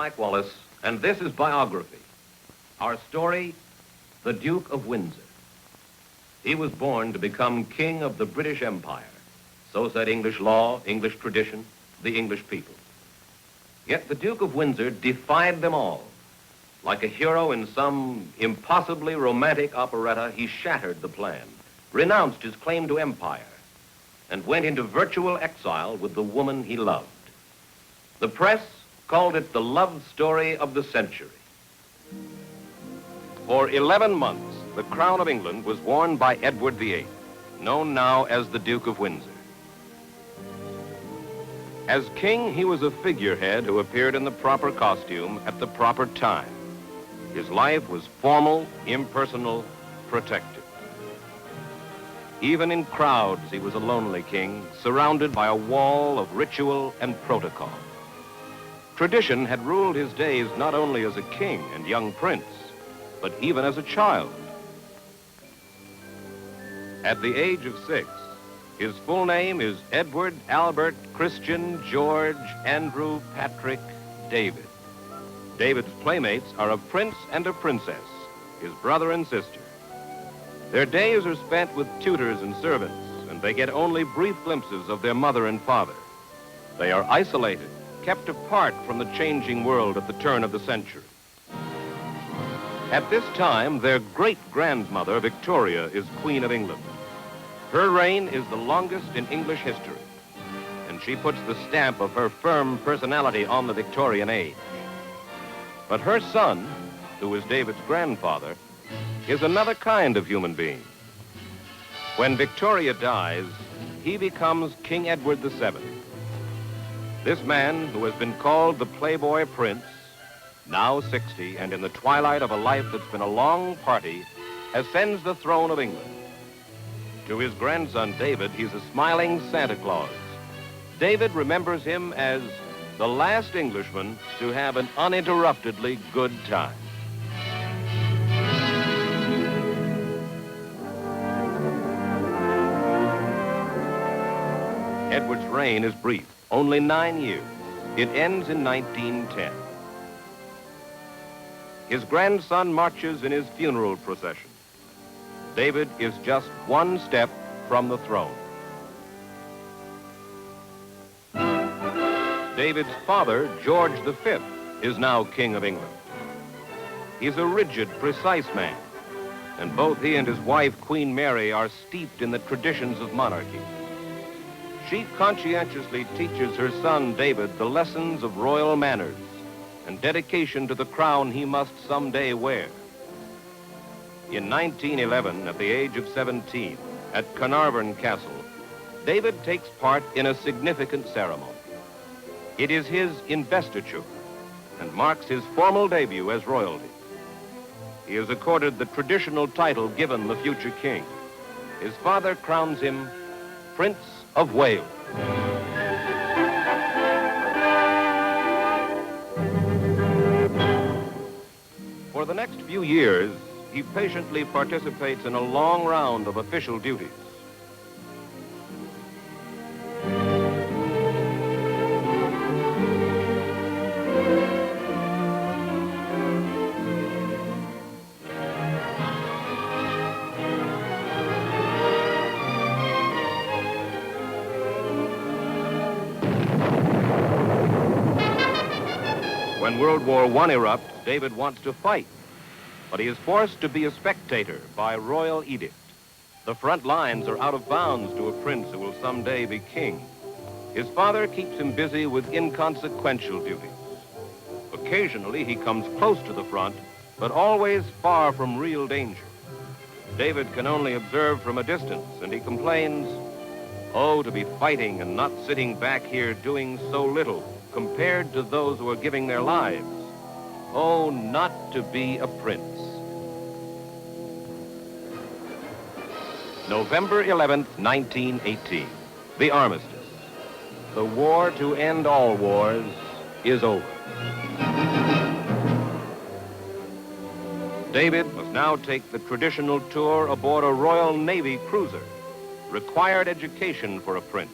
Mike Wallace, and this is Biography. Our story, the Duke of Windsor. He was born to become king of the British Empire. So said English law, English tradition, the English people. Yet the Duke of Windsor defied them all. Like a hero in some impossibly romantic operetta, he shattered the plan, renounced his claim to empire, and went into virtual exile with the woman he loved. The press called it the love story of the century. For 11 months, the crown of England was worn by Edward VIII, known now as the Duke of Windsor. As king, he was a figurehead who appeared in the proper costume at the proper time. His life was formal, impersonal, protected. Even in crowds, he was a lonely king, surrounded by a wall of ritual and protocol. Tradition had ruled his days not only as a king and young prince, but even as a child. At the age of 6, his full name is Edward Albert Christian George Andrew Patrick David. David's playmates are a prince and a princess, his brother and sister. Their days are spent with tutors and servants, and they get only brief glimpses of their mother and father. They are isolated, kept apart from the changing world at the turn of the century. At this time, their great-grandmother, Victoria, is Queen of England. Her reign is the longest in English history, and she puts the stamp of her firm personality on the Victorian age. But her son, who is David's grandfather, is another kind of human being. When Victoria dies, he becomes King Edward VII. This man, who has been called the Playboy Prince, now 60 and in the twilight of a life that's been a long party, ascends the throne of England. To his grandson, David, he's a smiling Santa Claus. David remembers him as the last Englishman to have an uninterruptedly good time. Edward's reign is brief, only 9 years. It ends in 1910. His grandson marches in his funeral procession. David is just one step from the throne. David's father, George V, is now King of England. He's a rigid, precise man, and both he and his wife, Queen Mary, are steeped in the traditions of monarchy. She conscientiously teaches her son, David, the lessons of royal manners and dedication to the crown he must someday wear. In 1911, at the age of 17, at Caernarfon Castle, David takes part in a significant ceremony. It is his investiture and marks his formal debut as royalty. He is accorded the traditional title given the future king. His father crowns him Prince of Wales. For the next few years, he patiently participates in a long round of official duties. When World War I erupts, David wants to fight, but he is forced to be a spectator by royal edict. The front lines are out of bounds to a prince who will someday be king. His father keeps him busy with inconsequential duties. Occasionally, he comes close to the front, but always far from real danger. David can only observe from a distance, and he complains, "Oh, to be fighting and not sitting back here doing so little compared to those who are giving their lives. Oh, not to be a prince." November 11th, 1918, the armistice. The war to end all wars is over. David must now take the traditional tour aboard a Royal Navy cruiser, required education for a prince.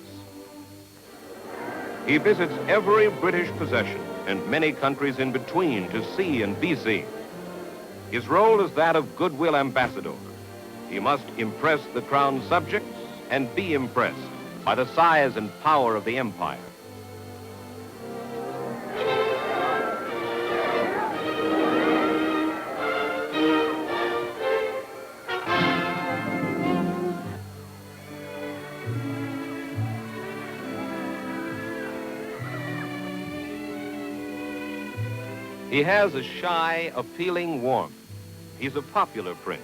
He visits every British possession and many countries in between to see and be seen. His role is that of goodwill ambassador. He must impress the crown subjects and be impressed by the size and power of the empire. He has a shy, appealing warmth. He's a popular prince.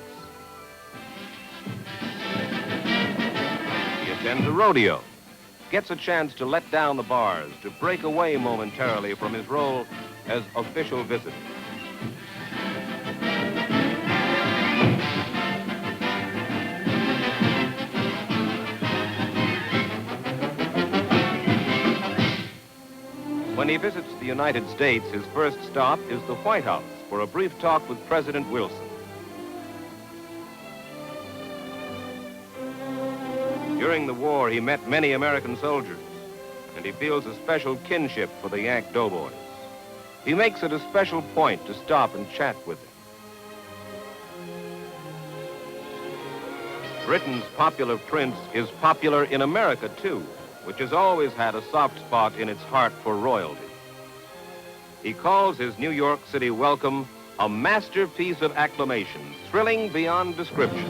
He attends a rodeo, gets a chance to let down the bars, to break away momentarily from his role as official visitor. When he visits the United States, his first stop is the Whitehouse for a brief talk with President Wilson. During the war, he met many American soldiers, and he feels a special kinship for the Yank doughboys. He makes it a special point to stop and chat with them. Britain's popular prince is popular in America, too, which has always had a soft spot in its heart for royalty. He calls his New York City welcome a masterpiece of acclamation, thrilling beyond description.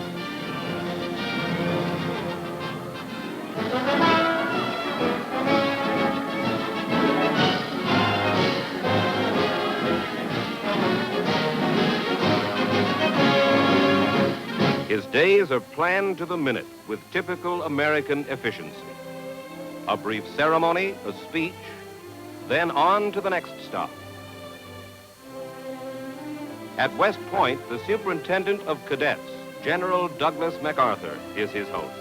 His days are planned to the minute with typical American efficiency. A brief ceremony, a speech, then on to the next stop. At West Point, the superintendent of cadets, General Douglas MacArthur, is his host.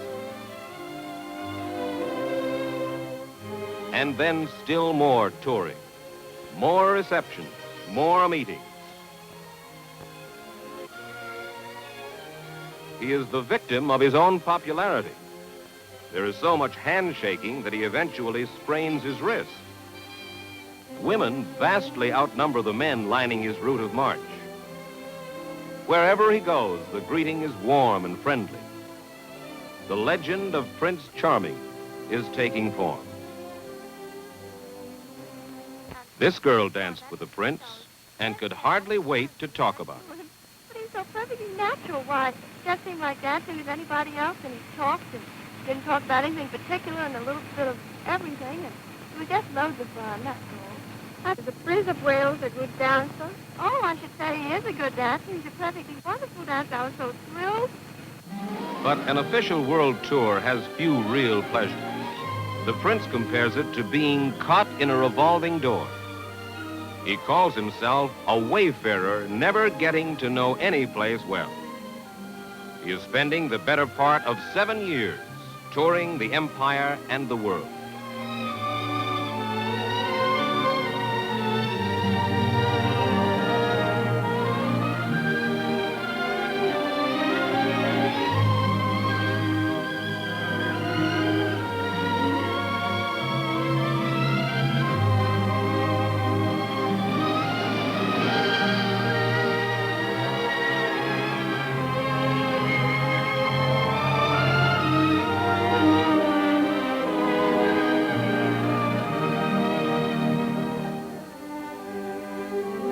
And then still more touring, more receptions, more meetings. He is the victim of his own popularity. There is so much handshaking that he eventually sprains his wrist. Women vastly outnumber the men lining his route of march. Wherever he goes, the greeting is warm and friendly. The legend of Prince Charming is taking form. This girl danced with the prince and could hardly wait to talk about it. But he's so perfectly natural. Why, it just seemed like dancing with anybody else, and he talked and didn't talk about anything particular and a little bit of everything, and it was just loads of fun, that's all. The Prince of Wales, a good dancer. Oh, I should say he is a good dancer. He's a perfectly wonderful dancer. I was so thrilled. But an official world tour has few real pleasures. The prince compares it to being caught in a revolving door. He calls himself a wayfarer, never getting to know any place well. He is spending the better part of 7 years touring the empire and the world.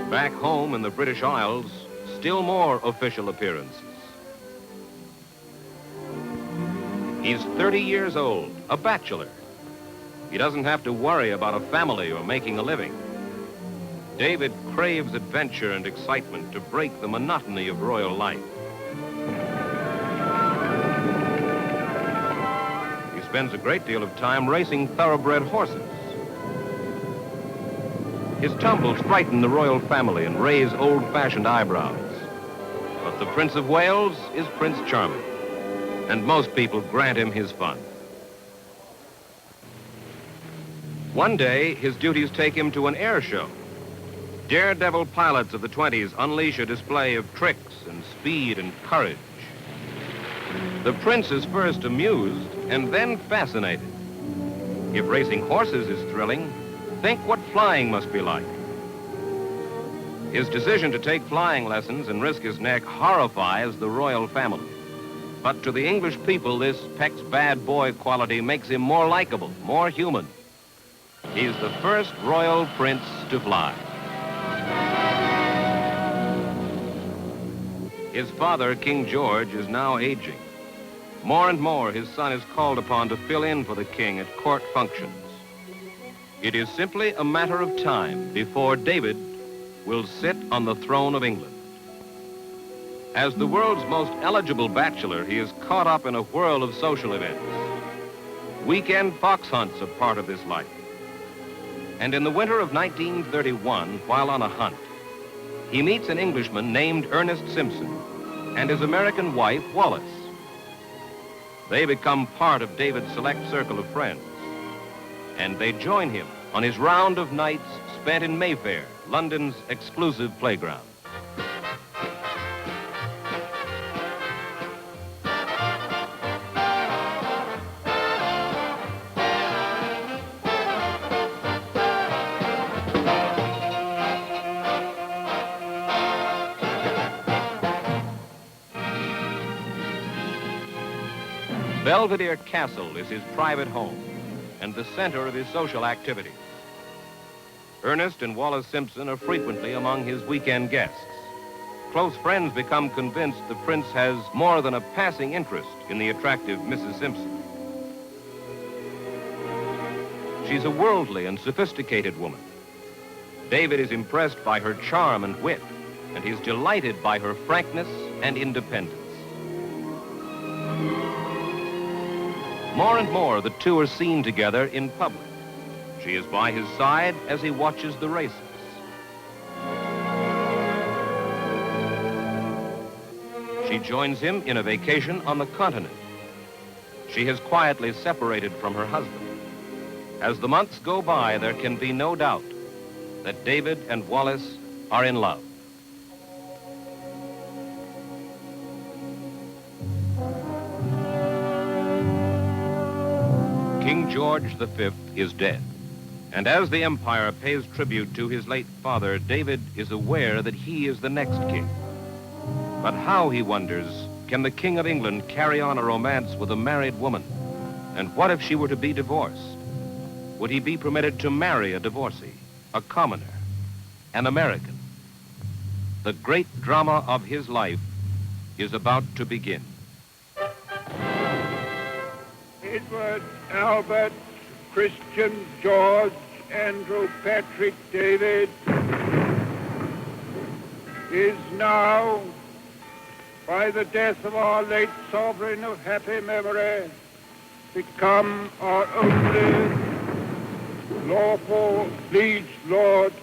Back home in the British Isles, still more official appearances. He's 30 years old, a bachelor. He doesn't have to worry about a family or making a living. David craves adventure and excitement to break the monotony of royal life. He spends a great deal of time racing thoroughbred horses. His tumbles frighten the royal family and raise old-fashioned eyebrows. But the Prince of Wales is Prince Charming, and most people grant him his fun. One day, his duties take him to an air show. Daredevil pilots of the 20s unleash a display of tricks and speed and courage. The prince is first amused and then fascinated. If racing horses is thrilling, think what flying must be like. His decision to take flying lessons and risk his neck horrifies the royal family. But to the English people, this Peck's bad boy quality makes him more likable, more human. He's the first royal prince to fly. His father, King George, is now aging. More and more, his son is called upon to fill in for the king at court functions. It is simply a matter of time before David will sit on the throne of England. As the world's most eligible bachelor, he is caught up in a whirl of social events. Weekend fox hunts are part of this life. And in the winter of 1931, while on a hunt, he meets an Englishman named Ernest Simpson and his American wife, Wallis. They become part of David's select circle of friends, and they join him on his round of nights spent in Mayfair, London's exclusive playground. Belvedere Castle is his private home and the center of his social activities. Ernest and Wallis Simpson are frequently among his weekend guests. Close friends become convinced the prince has more than a passing interest in the attractive Mrs. Simpson. She's a worldly and sophisticated woman. David is impressed by her charm and wit, and he's delighted by her frankness and independence. More and more, the two are seen together in public. She is by his side as he watches the races. She joins him in a vacation on the continent. She has quietly separated from her husband. As the months go by, there can be no doubt that David and Wallis are in love. King George V is dead, and as the empire pays tribute to his late father, David is aware that he is the next king. But how, he wonders, can the King of England carry on a romance with a married woman? And what if she were to be divorced? Would he be permitted to marry a divorcee, a commoner, an American? The great drama of his life is about to begin. Edward, Albert, Christian, George, Andrew, Patrick, David is now, by the death of our late sovereign of happy memory, become our only lawful liege lord,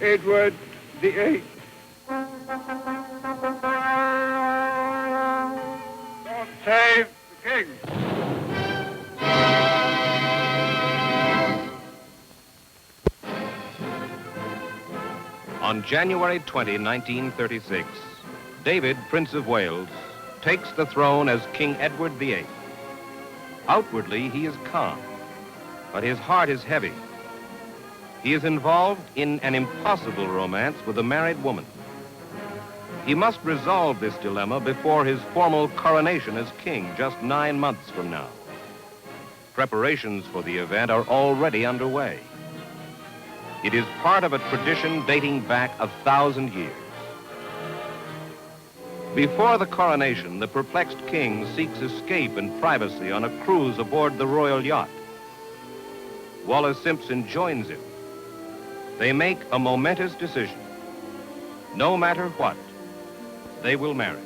Edward VIII. God save the king. On January 20, 1936, David, Prince of Wales, takes the throne as King Edward VIII. Outwardly, he is calm, but his heart is heavy. He is involved in an impossible romance with a married woman. He must resolve this dilemma before his formal coronation as king just 9 months from now. Preparations for the event are already underway. It is part of a tradition dating back 1,000 years. Before the coronation, the perplexed king seeks escape and privacy on a cruise aboard the royal yacht. Wallis Simpson joins him. They make a momentous decision. No matter what, they will marry.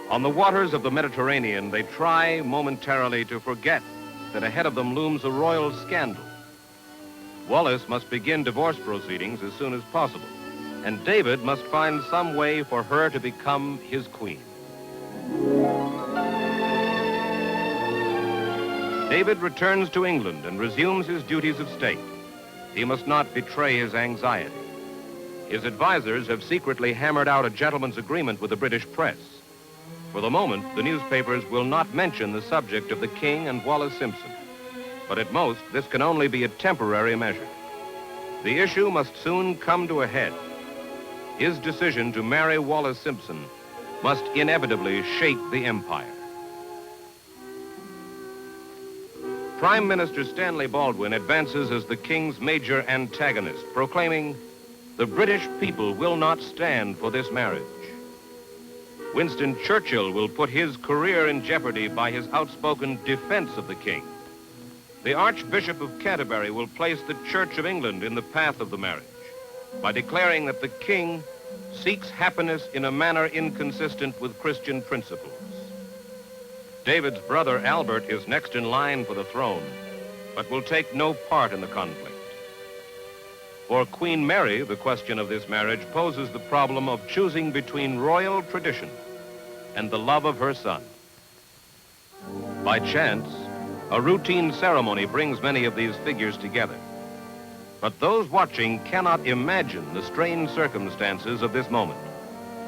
On the waters of the Mediterranean, they try momentarily to forget that ahead of them looms a royal scandal. Wallis must begin divorce proceedings as soon as possible, and David must find some way for her to become his queen. David returns to England and resumes his duties of state. He must not betray his anxiety. His advisors have secretly hammered out a gentleman's agreement with the British press. For the moment, the newspapers will not mention the subject of the king and Wallis Simpson. But at most, this can only be a temporary measure. The issue must soon come to a head. his decision to marry Wallis Simpson must inevitably shake the empire. Prime Minister Stanley Baldwin advances as the king's major antagonist, proclaiming, "The British people will not stand for this marriage." Winston Churchill will put his career in jeopardy by his outspoken defense of the king. The Archbishop of Canterbury will place the Church of England in the path of the marriage by declaring that the king seeks happiness in a manner inconsistent with Christian principles. David's brother Albert is next in line for the throne, but will take no part in the conflict. For Queen Mary, the question of this marriage poses the problem of choosing between royal tradition and the love of her son. By chance, a routine ceremony brings many of these figures together. But those watching cannot imagine the strange circumstances of this moment.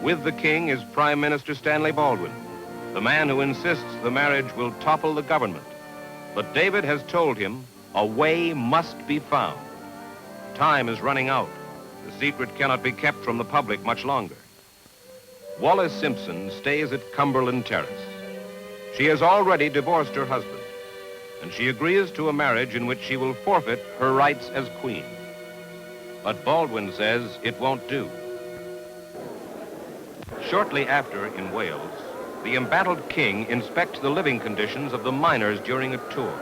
With the king is Prime Minister Stanley Baldwin, the man who insists the marriage will topple the government. But David has told him a way must be found. Time is running out. The secret cannot be kept from the public much longer. Wallis Simpson stays at Cumberland Terrace. She has already divorced her husband, and she agrees to a marriage in which she will forfeit her rights as queen. But Baldwin says it won't do. Shortly after, in Wales, the embattled king inspects the living conditions of the miners during a tour.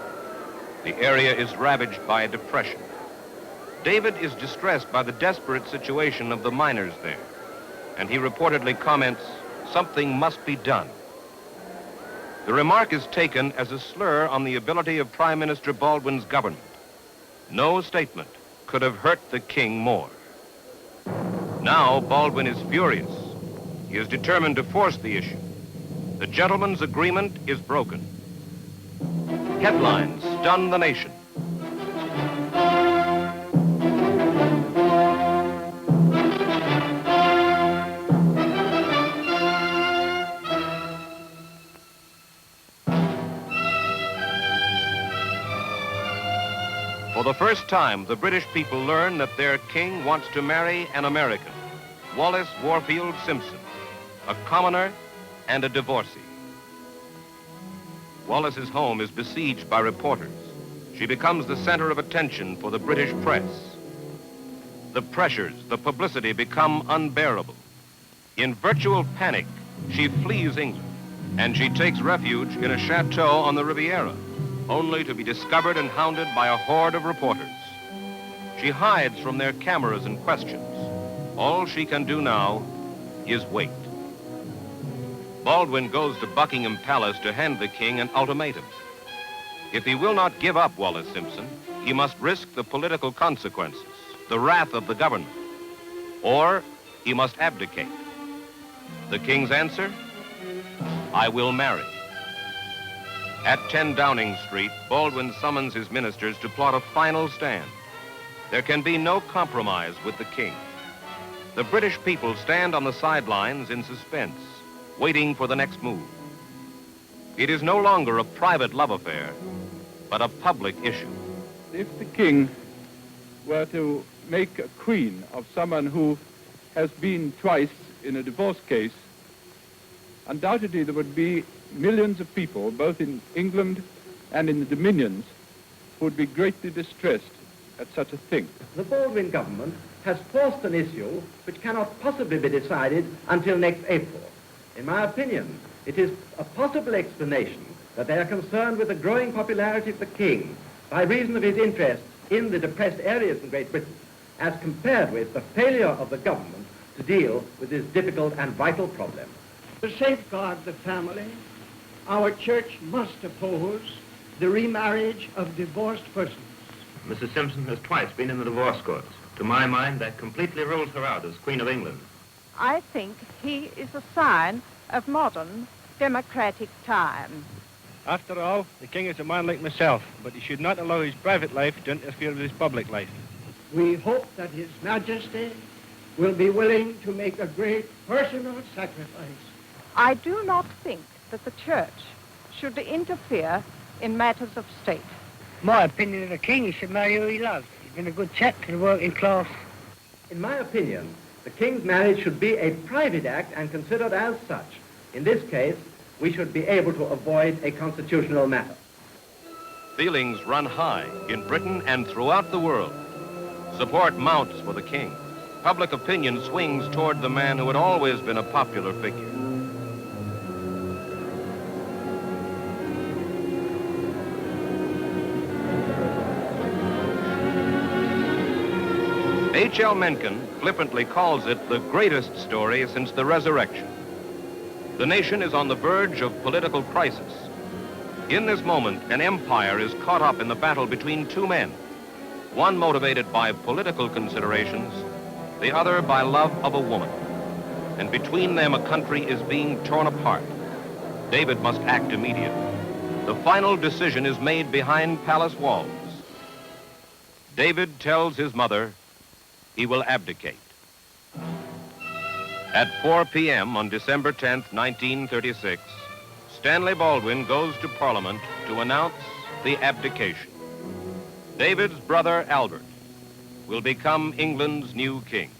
The area is ravaged by a depression. David is distressed by the desperate situation of the miners there, and he reportedly comments, "Something must be done." The remark is taken as a slur on the ability of Prime Minister Baldwin's government. No statement could have hurt the king more. Now Baldwin is furious. He is determined to force the issue. The gentleman's agreement is broken. Headlines stun the nation. For the first time, the British people learn that their king wants to marry an American, Wallis Warfield Simpson, a commoner and a divorcee. Wallis's home is besieged by reporters. She becomes the center of attention for the British press. The pressures, the publicity become unbearable. In virtual panic, she flees England, and she takes refuge in a chateau on the Riviera, only to be discovered and hounded by a horde of reporters. She hides from their cameras and questions. All she can do now is wait. Baldwin goes to Buckingham Palace to hand the king an ultimatum. If he will not give up Wallis Simpson, he must risk the political consequences, the wrath of the government, or he must abdicate. The king's answer? "I will marry." At 10 Downing Street, Baldwin summons his ministers to plot a final stand. There can be no compromise with the king. The British people stand on the sidelines in suspense, waiting for the next move. It is no longer a private love affair, but a public issue. If the king were to make a queen of someone who has been twice in a divorce case, undoubtedly there would be millions of people, both in England and in the Dominions, who would be greatly distressed at such a thing. The Baldwin government has forced an issue which cannot possibly be decided until next April. In my opinion, it is a possible explanation that they are concerned with the growing popularity of the king by reason of his interest in the depressed areas in Great Britain, as compared with the failure of the government to deal with this difficult and vital problem. To safeguard the family, our church must oppose the remarriage of divorced persons. Mrs. Simpson has twice been in the divorce courts. To my mind, that completely rules her out as Queen of England. I think he is a sign of modern democratic times. After all, the king is a man like myself, but he should not allow his private life to interfere with his public life. We hope that His Majesty will be willing to make a great personal sacrifice. I do not think that the church should interfere in matters of state. My opinion of the king, he should marry who he loves. He's been a good chap to the working class. In my opinion, The king's marriage should be a private act and considered as such. In this case, we should be able to avoid a constitutional matter. Feelings run high in Britain and throughout the world. Support mounts for the king. Public opinion swings toward the man who had always been a popular figure. H.L. Mencken flippantly calls it the greatest story since the resurrection. The nation is on the verge of political crisis. In this moment, an empire is caught up in the battle between two men, one motivated by political considerations, the other by love of a woman. And between them, a country is being torn apart. David must act immediately. The final decision is made behind palace walls. David tells his mother he will abdicate. At 4 p.m. on December 10th, 1936, Stanley Baldwin goes to Parliament to announce the abdication. David's brother, Albert, will become England's new king.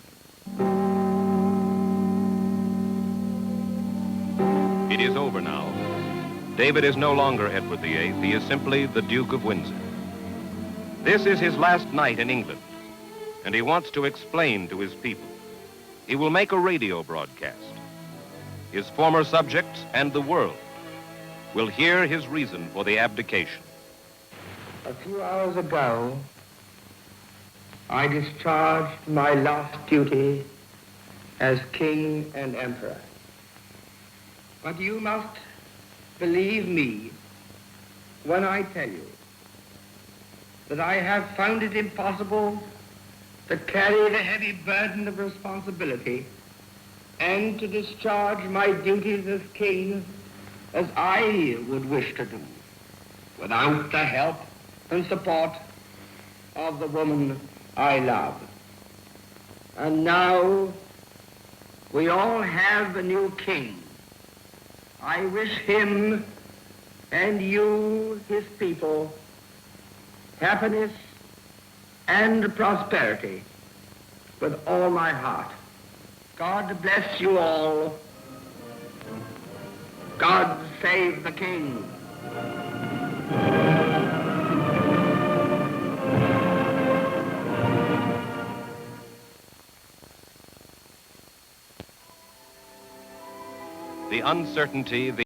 It is over now. David is no longer Edward VIII. He is simply the Duke of Windsor. This is his last night in England, and he wants to explain to his people. He will make a radio broadcast. His former subjects and the world will hear his reason for the abdication. A few hours ago, I discharged my last duty as king and emperor. But you must believe me when I tell you that I have found it impossible to carry the heavy burden of responsibility and to discharge my duties as king as I would wish to do without the help and support of the woman I love. And now we all have a new king. I wish him and you, his people, happiness and prosperity with all my heart. God bless you all. God save the king. The uncertainty, the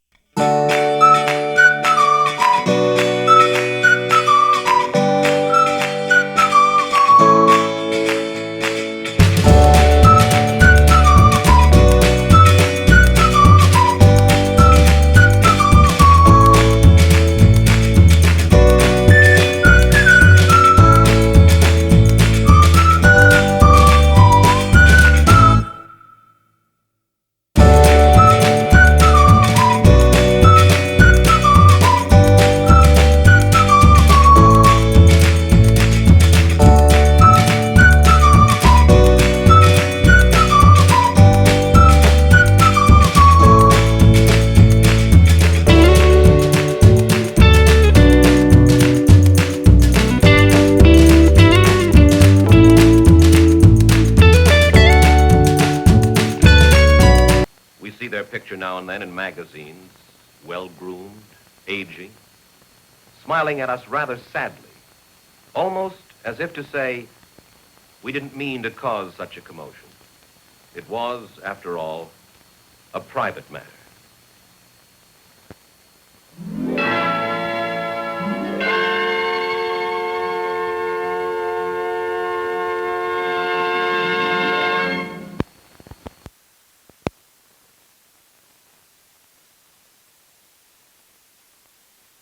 now and then in magazines, well-groomed, aging, smiling at us rather sadly, almost as if to say, we didn't mean to cause such a commotion. It was, after all, a private matter.